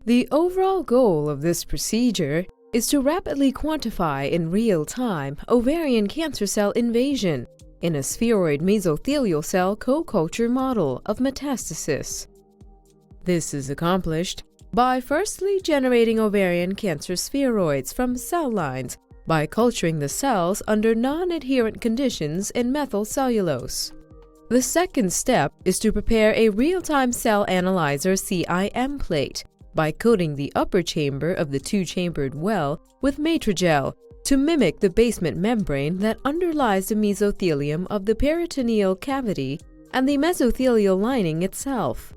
The overall goal of this procedure is to rapidly quantify in real time ovarian cancer cell invasion in a spheroid-mesothelial cell co-culture model of metastasis. This is accomplished by firstly generating ovarian cancer spheroids from cell lines by culturing the cells under non-adherent conditions in methyl cellulose. The second step is to prepare a real-time cell analyzer CIM plate by coating the upper chamber of the two-chambered well with matrigel to mimic the basement membrane that underlies the mesothelium of the peritoneal cavity and the mesothelial lining itself.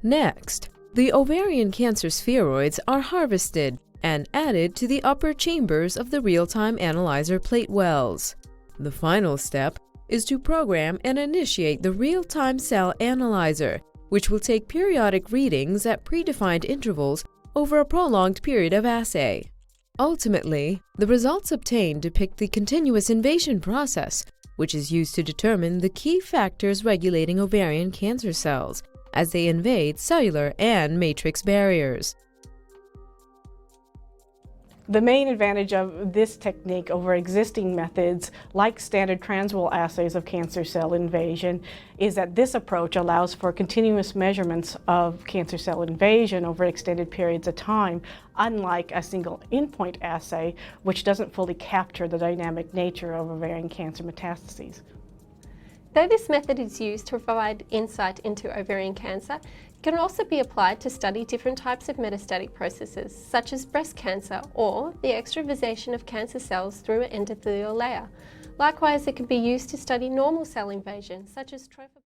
Next, the ovarian cancer spheroids are harvested and added to the upper chambers of the real-time analyzer plate wells. The final step is to program and initiate the real-time cell analyzer, which will take periodic readings at predefined intervals over a prolonged period of assay. Ultimately, the results obtained depict the continuous invasion process, which is used to determine the key factors regulating ovarian cancer cells as they invade cellular and matrix barriers. The main advantage of this technique over existing methods, like standard transwell assays of cancer cell invasion, is that this approach allows for continuous measurements of cancer cell invasion over extended periods of time, unlike a single endpoint assay, which doesn't fully capture the dynamic nature of ovarian cancer metastases. Though this method is used to provide insight into ovarian cancer, it can also be applied to study different types of metastatic processes, such as breast cancer or the extravasation of cancer cells through an endothelial layer. Likewise, it can be used to study normal cell invasion, such as